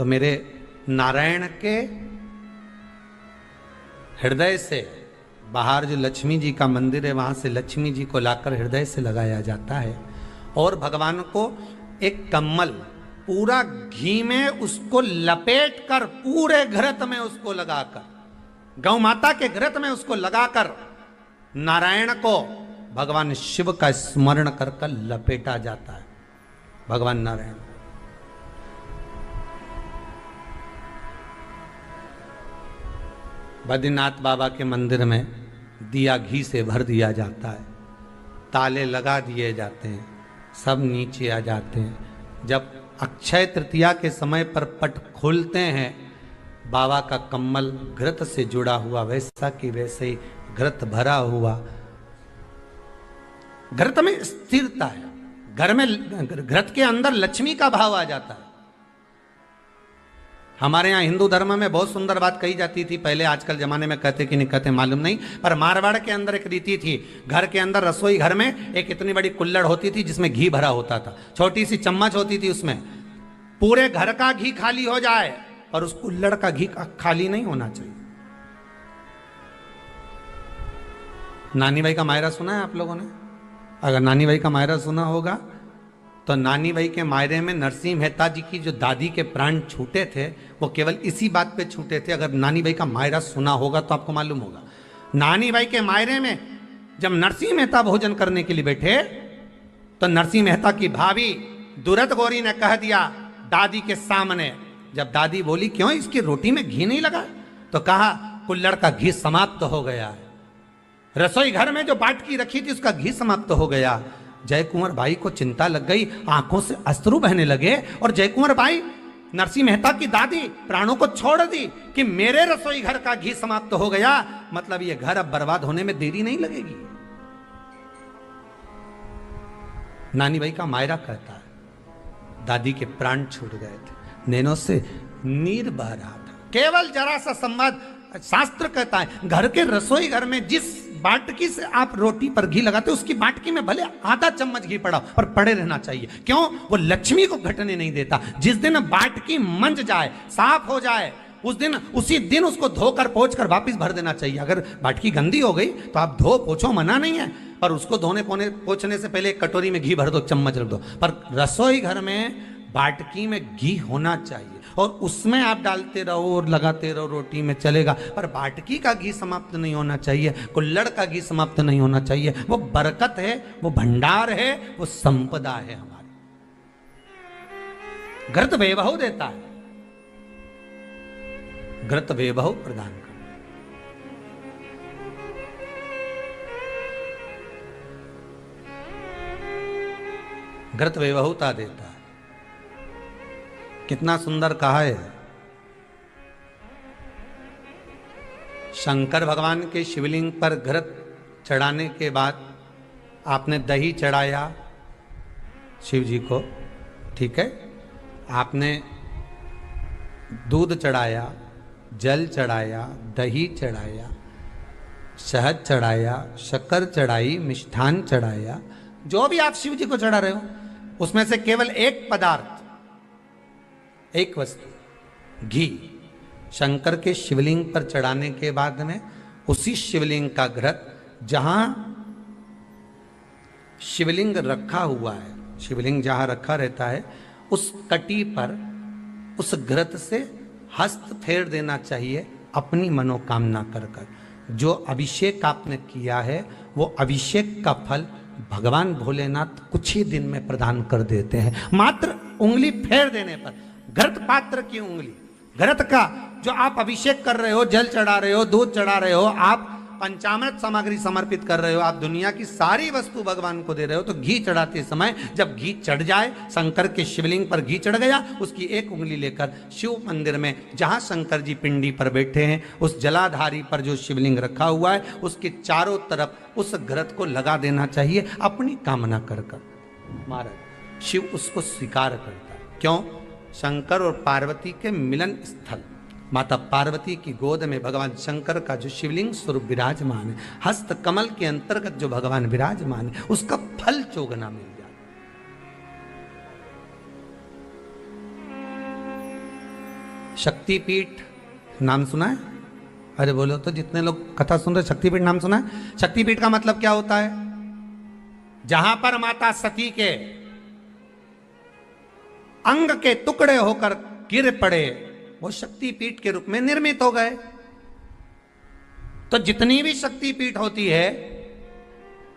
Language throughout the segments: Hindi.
तो मेरे नारायण के हृदय से बाहर जो लक्ष्मी जी का मंदिर है वहां से लक्ष्मी जी को लाकर हृदय से लगाया जाता है और भगवान को एक कम्मल पूरा घी में उसको लपेट कर पूरे घृत में उसको लगाकर गौ माता के घृत में उसको लगाकर नारायण को भगवान शिव का स्मरण कर कर लपेटा जाता है। भगवान नारायण बद्रीनाथ बाबा के मंदिर में दिया घी से भर दिया जाता है, ताले लगा दिए जाते हैं, सब नीचे आ जाते हैं। जब अक्षय तृतीया के समय पर पट खोलते हैं बाबा का कम्मल घृत से जुड़ा हुआ वैसा कि वैसे ही घृत भरा हुआ, घृत में स्थिरता है, घर में घृत के अंदर लक्ष्मी का भाव आ जाता है। हमारे यहाँ हिंदू धर्म में बहुत सुंदर बात कही जाती थी पहले, आजकल जमाने में कहते कि नहीं कहते मालूम नहीं, पर मारवाड़ के अंदर एक रीति थी, घर के अंदर रसोई घर में एक इतनी बड़ी कुल्हड़ होती थी जिसमें घी भरा होता था, छोटी सी चम्मच होती थी, उसमें पूरे घर का घी खाली हो जाए और उस कुल्हड़ का घी खाली नहीं होना चाहिए। नानी भाई का मायरा सुना है आप लोगों ने? अगर नानी भाई का मायरा सुना होगा तो नानी भाई के मायरे में नरसिंह मेहता जी की जो दादी के प्राण छूटे थे वो केवल इसी बात पे छूटे थे। अगर नानी भाई का मायरा सुना होगा तो आपको मालूम होगा, नानी भाई के मायरे में जब नरसिंह मेहता भोजन करने के लिए बैठे तो नरसिंह मेहता की भाभी दुरत गौरी ने कह दिया दादी के सामने, जब दादी बोली क्यों इसकी रोटी में घी नहीं लगा, तो कहा कुल्हड़ का घी समाप्त हो गया है, रसोई घर में जो बाटकी रखी थी उसका घी समाप्त हो गया। जय कुंवर भाई को चिंता लग गई, आंखों से अश्रु बहने लगे और जय कुंवर भाई नरसिंह मेहता की दादी प्राणों को छोड़ दी कि मेरे रसोई घर का घी समाप्त हो गया, मतलब ये घर अब बर्बाद होने में देरी नहीं लगेगी। नानी भाई का मायरा कहता है दादी के प्राण छूट गए थे, नैनों से नीर बह रहा था, केवल जरा सा संवाद। शास्त्र कहता है घर के रसोई घर में जिस बाटकी से आप रोटी पर घी लगाते उसकी बाटकी में भले आधा चम्मच घी पड़ा पर पड़े रहना चाहिए, क्यों? वो लक्ष्मी को घटने नहीं देता। जिस दिन बाटकी मंज जाए, साफ हो जाए, उस दिन उसी दिन उसको धोकर पोंछ कर वापस भर देना चाहिए। अगर बाटकी गंदी हो गई तो आप धो पोछो, मना नहीं है, पर उसको धोने पोछने से पहले एक कटोरी में घी भर दो, चम्मच रख दो। पर रसोई घर में बाटकी में घी होना चाहिए और उसमें आप डालते रहो और लगाते रहो, रोटी में चलेगा, पर बाटकी का घी समाप्त नहीं होना चाहिए, कुल्हड़ का घी समाप्त नहीं होना चाहिए। वो बरकत है, वो भंडार है, वो संपदा है हमारी। घृत वैभव देता है, घृत वैभव प्रदान कर, घृत वैभवता देता है। कितना सुंदर कहा है। शंकर भगवान के शिवलिंग पर घृत चढ़ाने के बाद आपने दही चढ़ाया शिव जी को, ठीक है, आपने दूध चढ़ाया, जल चढ़ाया, दही चढ़ाया, शहद चढ़ाया, शक्कर चढ़ाई, मिष्ठान चढ़ाया, जो भी आप शिव जी को चढ़ा रहे हो उसमें से केवल एक पदार्थ, एक वस्तु घी शंकर के शिवलिंग पर चढ़ाने के बाद में उसी शिवलिंग का घृत, जहां शिवलिंग रखा हुआ है, शिवलिंग जहां रखा रहता है उस कटी पर उस घृत से हस्त फेर देना चाहिए अपनी मनोकामना कर कर। जो अभिषेक आपने किया है वो अभिषेक का फल भगवान भोलेनाथ कुछ ही दिन में प्रदान कर देते हैं। मात्र उंगली फेर देने पर, घृत पात्र की उंगली, घृत का जो आप अभिषेक कर रहे हो, जल चढ़ा रहे हो, दूध चढ़ा रहे हो, आप पंचामृत सामग्री समर्पित कर रहे हो, आप दुनिया की सारी वस्तु भगवान को दे रहे हो, तो घी चढ़ाते समय जब घी चढ़ जाए, शंकर के शिवलिंग पर घी चढ़ गया, उसकी एक उंगली लेकर शिव मंदिर में जहां शंकर जी पिंडी पर बैठे हैं उस जलाधारी पर जो शिवलिंग रखा हुआ है उसके चारों तरफ उस घृत को लगा देना चाहिए अपनी कामना कर कर। महाराज शिव उसको स्वीकार करता है। क्यों? शंकर और पार्वती के मिलन स्थल माता पार्वती की गोद में भगवान शंकर का जो शिवलिंग स्वरूप विराजमान है, हस्त कमल के अंतर्गत जो भगवान विराजमान है, उसका फल चोगना मिल जाए। शक्तिपीठ नाम सुना है? अरे बोलो तो, जितने लोग कथा सुन रहे, शक्तिपीठ नाम सुना है? शक्तिपीठ का मतलब क्या होता है? जहां पर माता सती के अंग के टुकड़े होकर गिर पड़े, वो शक्तिपीठ के रूप में निर्मित हो गए। तो जितनी भी शक्तिपीठ होती है,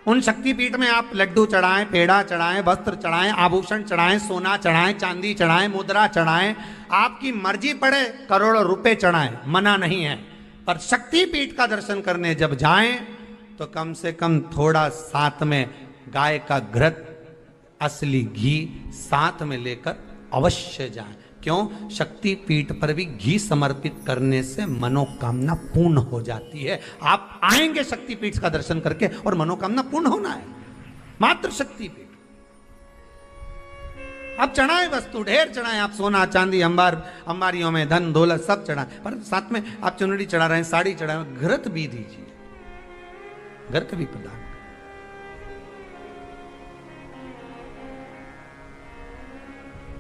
उन शक्तिपीठ में आप लड्डू चढ़ाएं, पेड़ा चढ़ाएं, वस्त्र चढ़ाएं, आभूषण चढ़ाएं, सोना चढ़ाएं, चांदी चढ़ाएं, मुद्रा चढ़ाएं, आपकी मर्जी पड़े करोड़ों रुपए चढ़ाएं, मना नहीं है। पर शक्तिपीठ का दर्शन करने जब जाएं तो कम से कम थोड़ा साथ में गाय का घृत, असली घी साथ में लेकर अवश्य जाएं। क्यों? शक्तिपीठ पर भी घी समर्पित करने से मनोकामना पूर्ण हो जाती है। आप आएंगे शक्तिपीठ का दर्शन करके और मनोकामना पूर्ण होना है, मात्र शक्तिपीठ। आप चढ़ाएं वस्तु, ढेर चढ़ाएं, आप सोना चांदी अंबारियों में धन दौलत सब चढ़ाएं, पर साथ में आप चुनरी चढ़ा रहे हैं, साड़ी चढ़ा रहे हैं, घृत भी दीजिए, घृत भी प्रदान।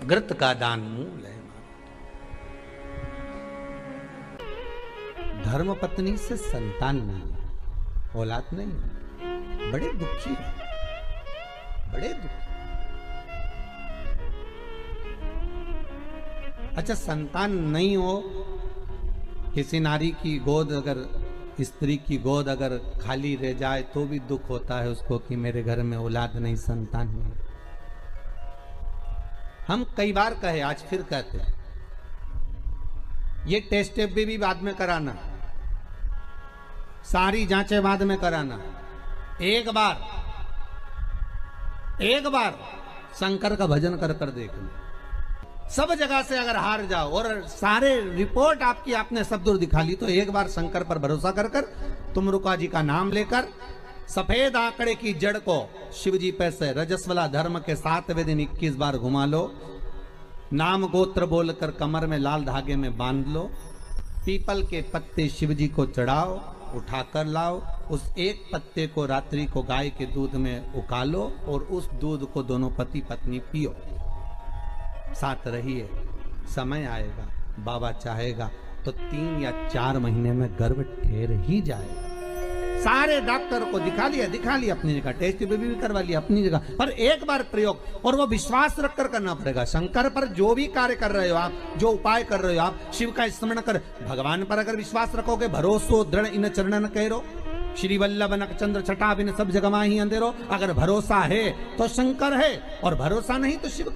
घृत का दान मूल है। धर्म पत्नी से संतान नहीं, औलाद नहीं, बड़े दुखी है, बड़े दुखी। अच्छा, संतान नहीं हो, किसी नारी की गोद अगर, स्त्री की गोद अगर खाली रह जाए तो भी दुख होता है उसको कि मेरे घर में औलाद नहीं, संतान नहीं। हम कई बार कहे, आज फिर कहते हैं, ये टेस्ट भी बाद में कराना, सारी जांचें बाद में कराना। एक बार शंकर का भजन कर कर देख लो। सब जगह से अगर हार जाओ और सारे रिपोर्ट आपकी आपने सब दूर दिखा ली, तो एक बार शंकर पर भरोसा कर कर तुमरुका जी का नाम लेकर सफेद आंकड़े की जड़ को शिव जी पे से रजस्वला धर्म के 7वें दिन 21 बार घुमा लो। नाम गोत्र बोलकर कमर में लाल धागे में बांध लो। पीपल के पत्ते शिव जी को चढ़ाओ, उठाकर लाओ। उस एक पत्ते को रात्रि को गाय के दूध में उकालो और उस दूध को दोनों पति पत्नी पियो। साथ रहिए, समय आएगा, बाबा चाहेगा तो 3 या 4 महीने में गर्भ ठहर ही जाएगा। सारे डॉक्टर को दिखा लिया अपनी जगह, टेस्ट भी करवा लिया अपनी जगह, पर एक बार प्रयोग, और वो विश्वास रखकर करना पड़ेगा। शंकर पर जो भी कार्य कर रहे हो आप, जो उपाय कर रहे हो आप, शिव का स्मरण कर, भगवान पर अगर विश्वास रखोगे, भरोसो दृढ़ इन चरणन करो, श्री वल्लभ नक चंद्र छटा बिन सब जगमा ही अंधेरो। अगर भरोसा है तो शंकर है, और भरोसा नहीं तो शिव